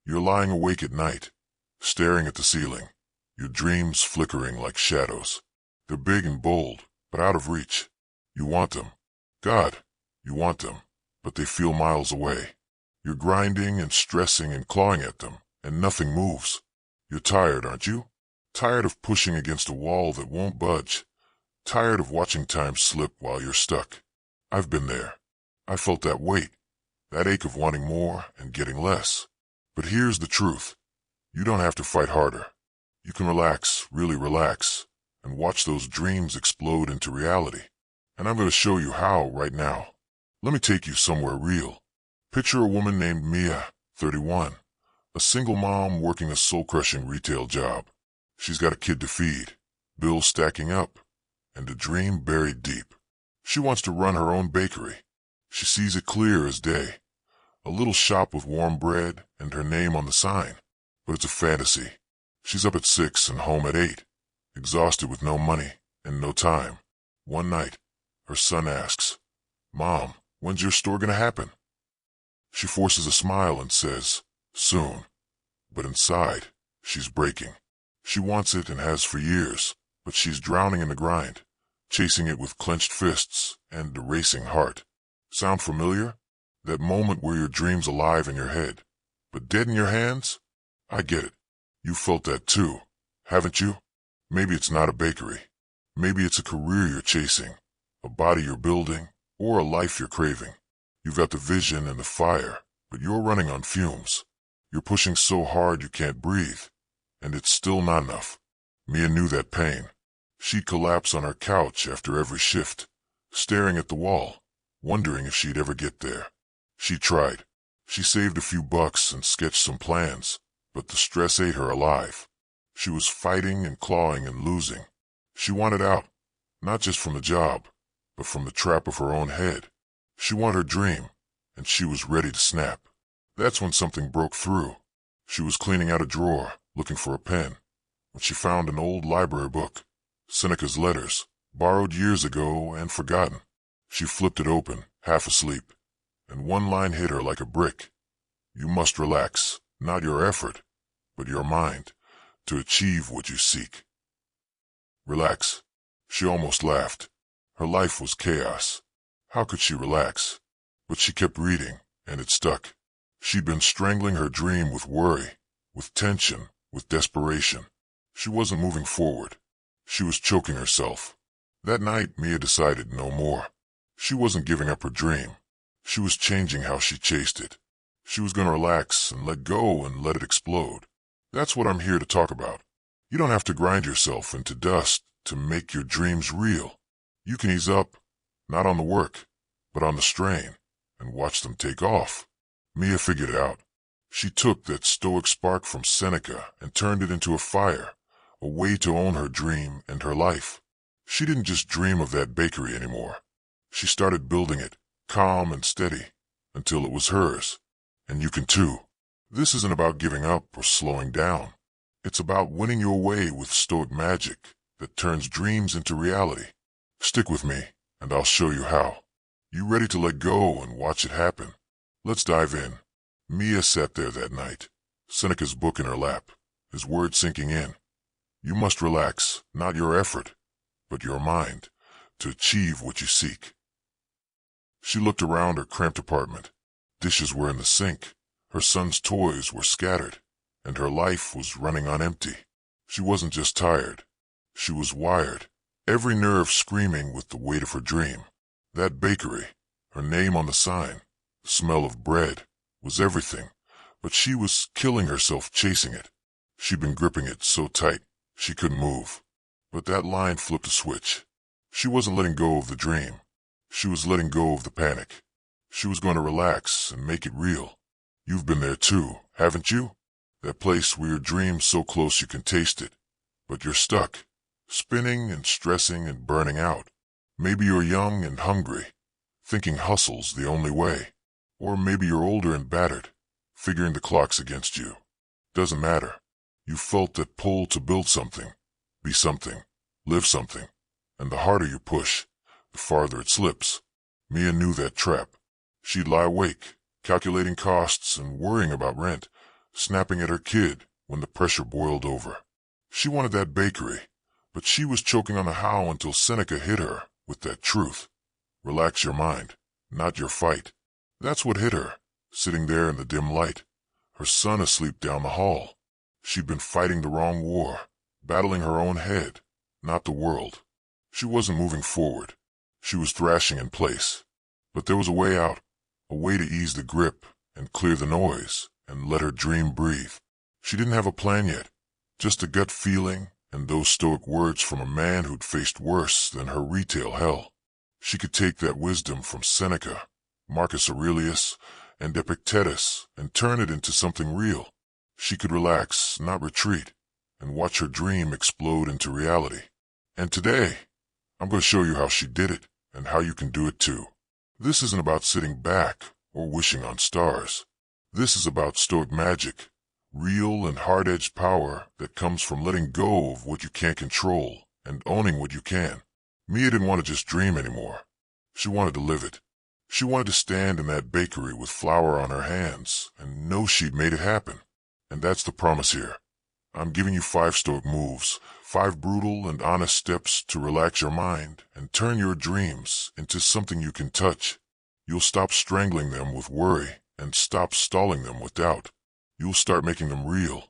You're lying awake at night, staring at the ceiling, your dreams flickering like shadows. They're big and bold, but out of reach. You want them. God, you want them, but they feel miles away. You're grinding and stressing and clawing at them, and nothing moves. You're tired, aren't you? Tired of pushing against a wall that won't budge. Tired of watching time slip while you're stuck. I've been there. I felt that weight, that ache of wanting more and getting less. But here's the truth. You don't have to fight harder. You can relax, really relax, and watch those dreams explode into reality. And I'm going to show you how right now. Let me take you somewhere real. Picture a woman named Mia, 31, a single mom working a soul-crushing retail job. She's got a kid to feed, bills stacking up, and a dream buried deep. She wants to run her own bakery. She sees it clear as day. A little shop with warm bread and her name on the sign. But it's a fantasy. She's up at 6 and home at 8, exhausted with no money and no time. One night, her son asks, "Mom, when's your store gonna happen?" She forces a smile and says, "Soon." But inside, she's breaking. She wants it and has for years, but she's drowning in the grind, chasing it with clenched fists and a racing heart. Sound familiar? That moment where your dream's alive in your head, but dead in your hands? I get it. You felt that too, haven't you? Maybe it's not a bakery. Maybe it's a career you're chasing, a body you're building, or a life you're craving. You've got the vision and the fire, but you're running on fumes. You're pushing so hard you can't breathe, and it's still not enough. Mia knew that pain. She'd collapse on her couch after every shift, staring at the wall, wondering if she'd ever get there. She tried. She saved a few bucks and sketched some plans, but the stress ate her alive. She was fighting and clawing and losing. She wanted out, not just from the job, but from the trap of her own head. She wanted her dream, and she was ready to snap. That's when something broke through. She was cleaning out a drawer, looking for a pen, when she found an old library book, Seneca's Letters, borrowed years ago and forgotten. She flipped it open, half asleep, and one line hit her like a brick. You must relax, not your effort, but your mind, to achieve what you seek. Relax. She almost laughed. Her life was chaos. How could she relax? But she kept reading, and it stuck. She'd been strangling her dream with worry, with tension, with desperation. She wasn't moving forward. She was choking herself. That night, Mia decided no more. She wasn't giving up her dream. She was changing how she chased it. She was going to relax and let go and let it explode. That's what I'm here to talk about. You don't have to grind yourself into dust to make your dreams real. You can ease up, not on the work, but on the strain, and watch them take off. Mia figured it out. She took that Stoic spark from Seneca and turned it into a fire, a way to own her dream and her life. She didn't just dream of that bakery anymore. She started building it, calm and steady, until it was hers. And you can too. This isn't about giving up or slowing down. It's about winning your way with Stoic magic that turns dreams into reality. Stick with me, and I'll show you how. You ready to let go and watch it happen? Let's dive in. Mia sat there that night, Seneca's book in her lap, his words sinking in. You must relax, not your effort, but your mind, to achieve what you seek. She looked around her cramped apartment. Dishes were in the sink, her son's toys were scattered, and her life was running on empty. She wasn't just tired. She was wired, every nerve screaming with the weight of her dream. That bakery, her name on the sign, the smell of bread, was everything, but she was killing herself chasing it. She'd been gripping it so tight she couldn't move. But that line flipped a switch. She wasn't letting go of the dream. She was letting go of the panic. She was going to relax and make it real. You've been there too, haven't you? That place where your dream's so close you can taste it, but you're stuck, spinning and stressing and burning out. Maybe you're young and hungry, thinking hustle's the only way. Or maybe you're older and battered, figuring the clock's against you. Doesn't matter. You felt that pull to build something, be something, live something, and the harder you push, the farther it slips. Mia knew that trap. She'd lie awake, calculating costs and worrying about rent, snapping at her kid when the pressure boiled over. She wanted that bakery, but she was choking on the how until Seneca hit her with that truth. Relax your mind, not your fight. That's what hit her, sitting there in the dim light, her son asleep down the hall. She'd been fighting the wrong war, battling her own head, not the world. She wasn't moving forward. She was thrashing in place. But there was a way out, a way to ease the grip and clear the noise and let her dream breathe. She didn't have a plan yet, just a gut feeling and those stoic words from a man who'd faced worse than her retail hell. She could take that wisdom from Seneca, Marcus Aurelius, and Epictetus and turn it into something real. She could relax, not retreat, and watch her dream explode into reality. And today, I'm going to show you how she did it and how you can do it too. This isn't about sitting back or wishing on stars. This is about Stoic magic, real and hard-edged power that comes from letting go of what you can't control and owning what you can. Mia didn't want to just dream anymore. She wanted to live it. She wanted to stand in that bakery with flour on her hands and know she'd made it happen. And that's the promise here. I'm giving you 5 Stoic moves, 5 brutal and honest steps to relax your mind and turn your dreams into something you can touch. You'll stop strangling them with worry and stop stalling them with doubt. You'll start making them real,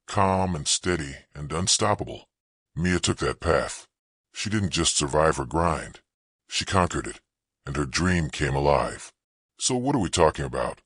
calm and steady and unstoppable. Mia took that path. She didn't just survive her grind. She conquered it, and her dream came alive. So what are we talking about?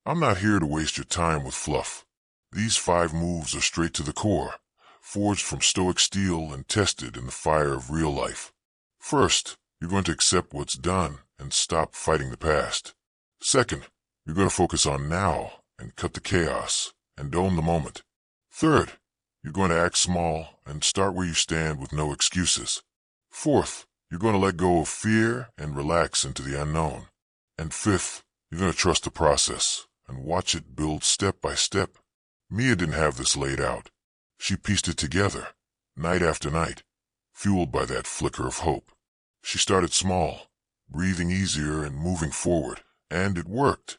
I'm not here to waste your time with fluff. These 5 moves are straight to the core, forged from Stoic steel and tested in the fire of real life. First, you're going to accept what's done and stop fighting the past. Second, you're going to focus on now and cut the chaos and own the moment. Third, you're going to act small and start where you stand with no excuses. Fourth, you're going to let go of fear and relax into the unknown. And fifth, you're going to trust the process and watch it build step by step. Mia didn't have this laid out. She pieced it together, night after night, fueled by that flicker of hope. She started small, breathing easier and moving forward, and it worked.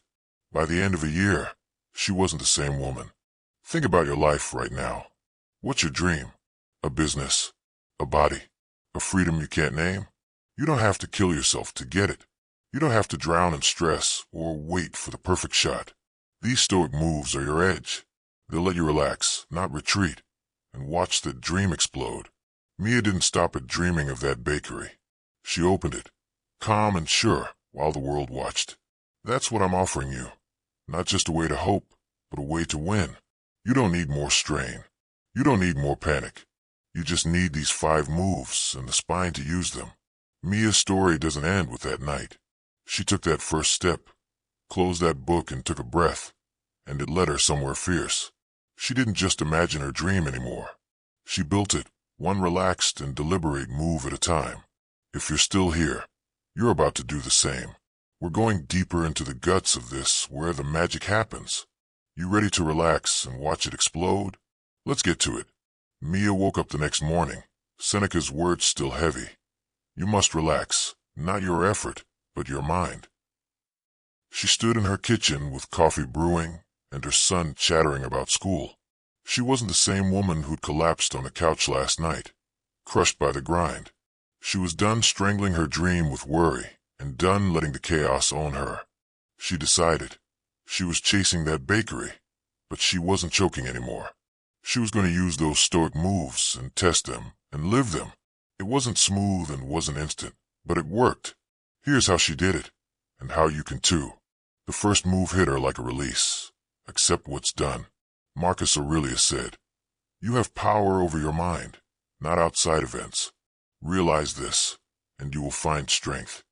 By the end of a year, she wasn't the same woman. Think about your life right now. What's your dream? A business? A body? A freedom you can't name? You don't have to kill yourself to get it. You don't have to drown in stress or wait for the perfect shot. These Stoic moves are your edge. They'll let you relax, not retreat, and watch the dream explode. Mia didn't stop at dreaming of that bakery. She opened it, calm and sure, while the world watched. That's what I'm offering you. Not just a way to hope, but a way to win. You don't need more strain. You don't need more panic. You just need these 5 moves and the spine to use them. Mia's story doesn't end with that night. She took that first step, closed that book and took a breath, and it led her somewhere fierce. She didn't just imagine her dream anymore. She built it, one relaxed and deliberate move at a time. If you're still here, you're about to do the same. We're going deeper into the guts of this, where the magic happens. You ready to relax and watch it explode? Let's get to it. Mia woke up the next morning, Seneca's words still heavy. You must relax, not your effort, but your mind. She stood in her kitchen with coffee brewing and her son chattering about school. She wasn't the same woman who'd collapsed on the couch last night, crushed by the grind. She was done strangling her dream with worry and done letting the chaos own her. She decided. She was chasing that bakery, but she wasn't choking anymore. She was going to use those Stoic moves and test them and live them. It wasn't smooth and wasn't instant, but it worked. Here's how she did it, and how you can too. The first move hit her like a release. Accept what's done. Marcus Aurelius said, "You have power over your mind, not outside events. Realize this, and you will find strength."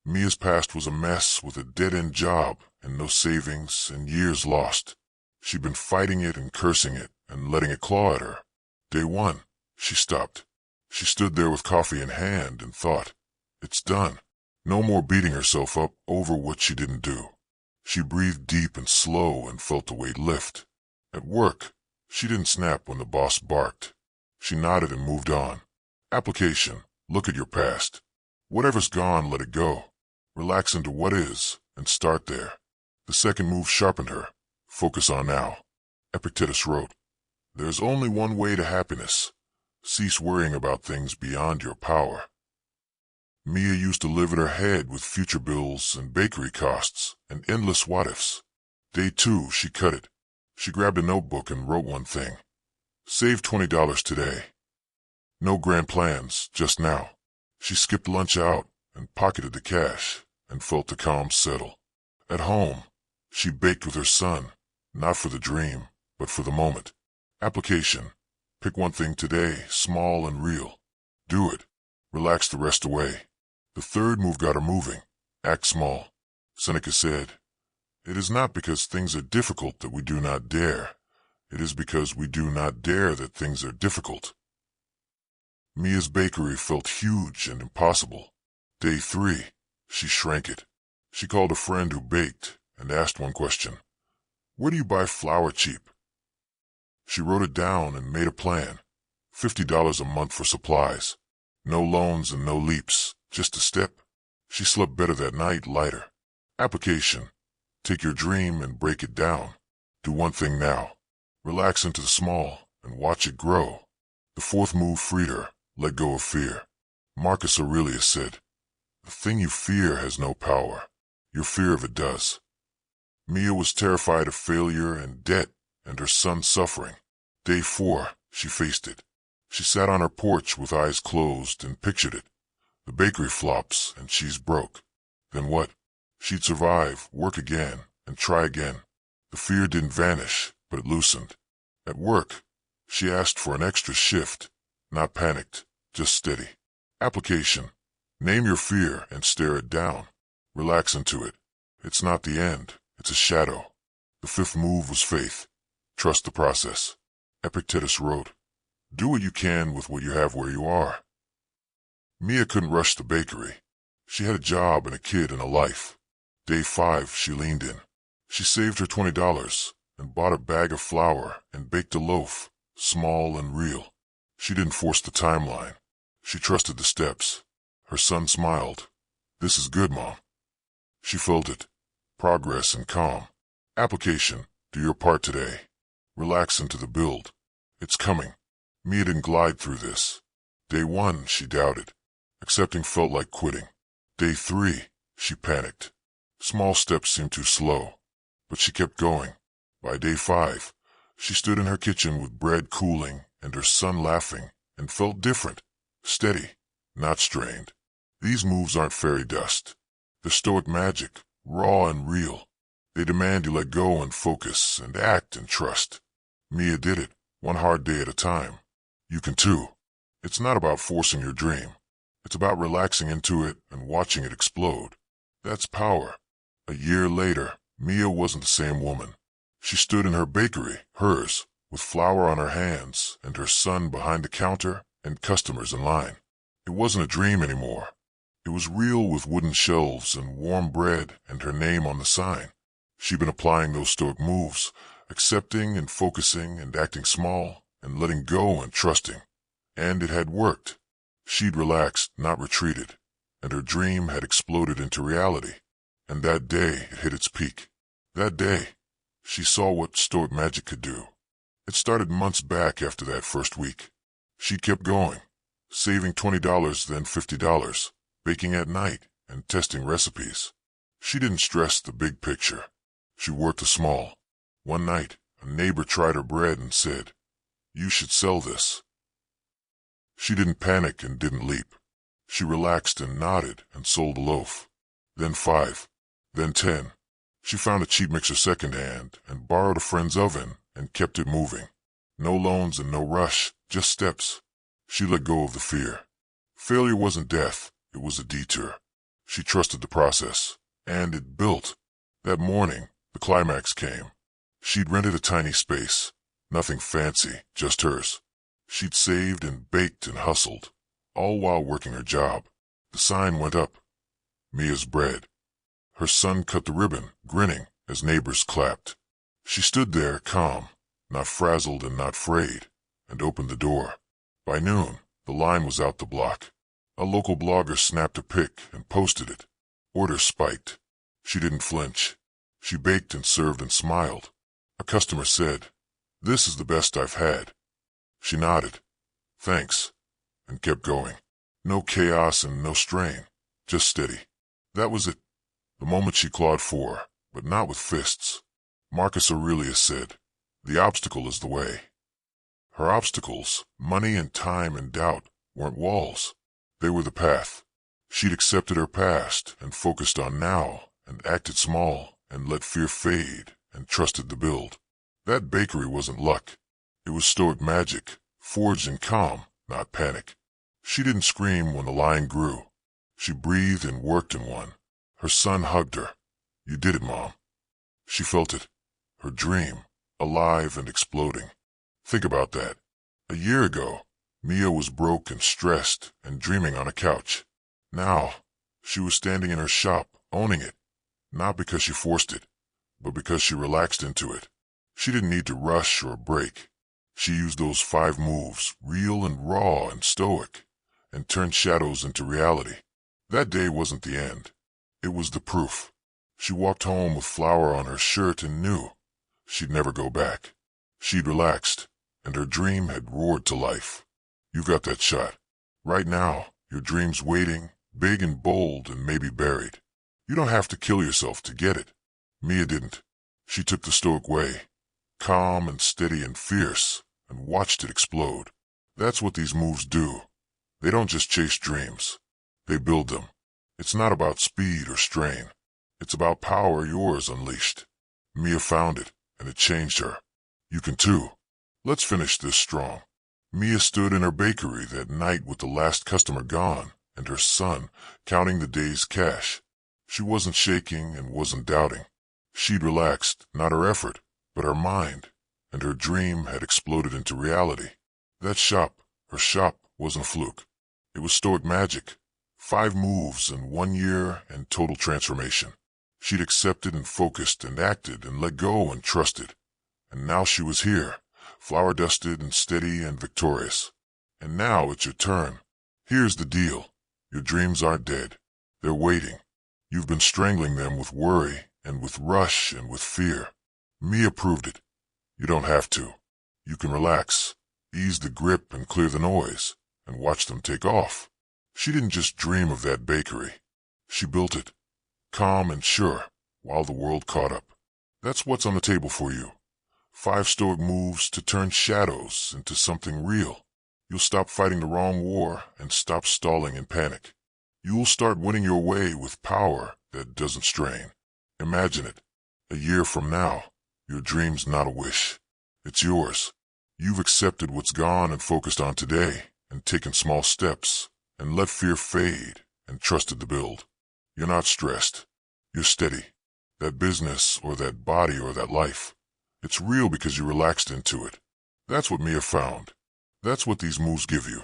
Mia's past was a mess with a dead-end job and no savings and years lost. She'd been fighting it and cursing it and letting it claw at her. Day 1, she stopped. She stood there with coffee in hand and thought, it's done. No more beating herself up over what she didn't do. She breathed deep and slow and felt the weight lift. At work, she didn't snap when the boss barked. She nodded and moved on. Application. Look at your past. Whatever's gone, let it go. Relax into what is and start there. The second move sharpened her. Focus on now. Epictetus wrote, "There's only one way to happiness. Cease worrying about things beyond your power." Mia used to live in her head with future bills and bakery costs and endless what-ifs. Day 2, she cut it. She grabbed a notebook and wrote one thing. Save $20 today. No grand plans, just now. She skipped lunch out and pocketed the cash and felt the calm settle. At home, she baked with her son, not for the dream, but for the moment. Application. Pick one thing today, small and real. Do it. Relax the rest away. The third move got her moving. Act small. Seneca said, "It is not because things are difficult that we do not dare. It is because we do not dare that things are difficult." Mia's bakery felt huge and impossible. Day 3, she shrank it. She called a friend who baked and asked one question. "Where do you buy flour cheap?" She wrote it down and made a plan. $50 a month for supplies. No loans and no leaps, just a step. She slept better that night, lighter. Application. Take your dream and break it down. Do one thing now. Relax into the small and watch it grow. The fourth move freed her. Let go of fear. Marcus Aurelius said, "The thing you fear has no power. Your fear of it does." Mia was terrified of failure and debt and her son's suffering. Day 4, she faced it. She sat on her porch with eyes closed and pictured it. The bakery flops and she's broke. Then what? She'd survive, work again, and try again. The fear didn't vanish, but it loosened. At work, she asked for an extra shift. Not panicked, just steady. Application. Name your fear and stare it down. Relax into it. It's not the end, it's a shadow. The fifth move was faith. Trust the process. Epictetus wrote, "Do what you can with what you have where you are." Mia couldn't rush the bakery. She had a job and a kid and a life. Day 5, she leaned in. She saved her $20 and bought a bag of flour and baked a loaf, small and real. She didn't force the timeline. She trusted the steps. Her son smiled. "This is good, Mom." She felt it. Progress and calm. Application. Do your part today. Relax into the build. It's coming. Mia didn't glide through this. Day 1, she doubted. Accepting felt like quitting. Day 3, she panicked. Small steps seemed too slow, but she kept going. By day 5, she stood in her kitchen with bread cooling and her son laughing and felt different, steady, not strained. These moves aren't fairy dust. They're Stoic magic, raw and real. They demand you let go and focus and act and trust. Mia did it, one hard day at a time. You can too. It's not about forcing your dream. It's about relaxing into it and watching it explode. That's power. A year later, Mia wasn't the same woman. She stood in her bakery, hers, with flour on her hands and her son behind the counter and customers in line. It wasn't a dream anymore. It was real, with wooden shelves and warm bread and her name on the sign. She'd been applying those Stoic moves, accepting and focusing and acting small and letting go and trusting. And it had worked. She'd relaxed, not retreated, and her dream had exploded into reality. And that day it hit its peak. That day, she saw what Stoic magic could do. It started months back after that first week. She kept going, saving $20, then $50, baking at night and testing recipes. She didn't stress the big picture. She worked the small. One night, a neighbor tried her bread and said, "You should sell this." She didn't panic and didn't leap. She relaxed and nodded and sold a loaf. Then 5, then 10. She found a cheap mixer secondhand and borrowed a friend's oven and kept it moving. No loans and no rush, just steps. She let go of the fear. Failure wasn't death, it was a detour. She trusted the process, and it built. That morning, the climax came. She'd rented a tiny space, nothing fancy, just hers. She'd saved and baked and hustled, all while working her job. The sign went up. Mia's bread. Her son cut the ribbon, grinning, as neighbors clapped. She stood there, calm, not frazzled and not frayed, and opened the door. By noon, the line was out the block. A local blogger snapped a pic and posted it. Orders spiked. She didn't flinch. She baked and served and smiled. A customer said, "This is the best I've had." She nodded, "Thanks," and kept going. No chaos and no strain, just steady. That was it. The moment she clawed for, but not with fists. Marcus Aurelius said, "The obstacle is the way." Her obstacles, money and time and doubt, weren't walls. They were the path. She'd accepted her past and focused on now and acted small and let fear fade and trusted the build. That bakery wasn't luck. It was Stoic magic, forged in calm, not panic. She didn't scream when the line grew. She breathed and worked in one. Her son hugged her. "You did it, Mom." She felt it. Her dream, alive and exploding. Think about that. A year ago, Mia was broke and stressed and dreaming on a couch. Now, she was standing in her shop, owning it. Not because she forced it, but because she relaxed into it. She didn't need to rush or break. She used those 5 moves, real and raw and stoic, and turned shadows into reality. That day wasn't the end. It was the proof. She walked home with flour on her shirt and knew she'd never go back. She'd relaxed, and her dream had roared to life. You've got that shot. Right now, your dream's waiting, big and bold and maybe buried. You don't have to kill yourself to get it. Mia didn't. She took the Stoic way, calm and steady and fierce, and watched it explode. That's what these moves do. They don't just chase dreams. They build them. It's not about speed or strain. It's about power yours unleashed. Mia found it, and it changed her. You can too. Let's finish this strong. Mia stood in her bakery that night with the last customer gone, and her son counting the day's cash. She wasn't shaking and wasn't doubting. She'd relaxed, not her effort, but her mind, and her dream had exploded into reality. That shop, her shop, wasn't a fluke. It was Stoic magic. 5 moves in 1 year and total transformation. She'd accepted and focused and acted and let go and trusted. And now she was here, flour-dusted and steady and victorious. And now it's your turn. Here's the deal. Your dreams aren't dead. They're waiting. You've been strangling them with worry and with rush and with fear. Mia proved it. You don't have to. You can relax, ease the grip and clear the noise, and watch them take off. She didn't just dream of that bakery. She built it, calm and sure, while the world caught up. That's what's on the table for you. 5 Stoic moves to turn shadows into something real. You'll stop fighting the wrong war and stop stalling in panic. You'll start winning your way with power that doesn't strain. Imagine it. A year from now, your dream's not a wish. It's yours. You've accepted what's gone and focused on today, and taken small steps, and let fear fade, and trusted the build. You're not stressed. You're steady. That business, or that body, or that life, it's real because you relaxed into it. That's what Mia found. That's what these moves give you.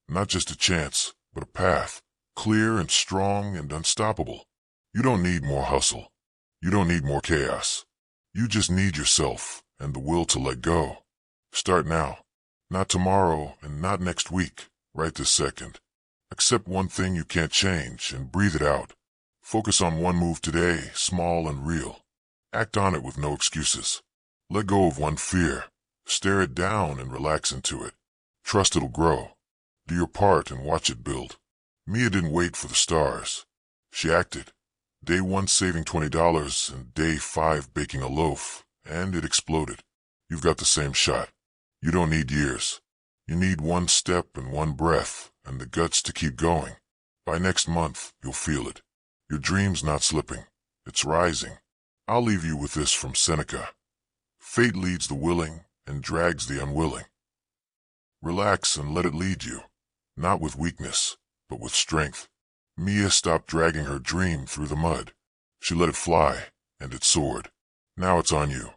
Not just a chance, but a path, clear and strong and unstoppable. You don't need more hustle. You don't need more chaos. You just need yourself and the will to let go. Start now. Not tomorrow and not next week, right this second. Accept one thing you can't change and breathe it out. Focus on one move today, small and real. Act on it with no excuses. Let go of one fear. Stare it down and relax into it. Trust it'll grow. Do your part and watch it build. Mia didn't wait for the stars. She acted. Day 1 saving $20 and day 5 baking a loaf, and it exploded. You've got the same shot. You don't need years. You need one step and one breath and the guts to keep going. By next month, you'll feel it. Your dream's not slipping. It's rising. I'll leave you with this from Seneca. Fate leads the willing and drags the unwilling. Relax and let it lead you, not with weakness, but with strength. Mia stopped dragging her dream through the mud. She let it fly, and it soared. Now it's on you.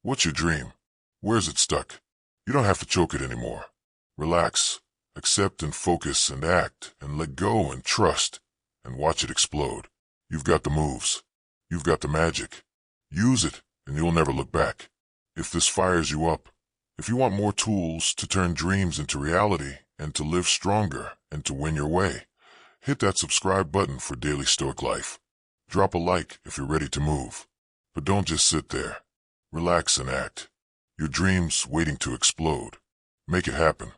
What's your dream? Where's it stuck? You don't have to choke it anymore. Relax, accept and focus and act and let go and trust and watch it explode. You've got the moves. You've got the magic. Use it and you'll never look back. If this fires you up, if you want more tools to turn dreams into reality and to live stronger and to win your way, hit that subscribe button for Daily Stoic Life. Drop a like if you're ready to move. But don't just sit there. Relax and act. Your dreams waiting to explode. Make it happen.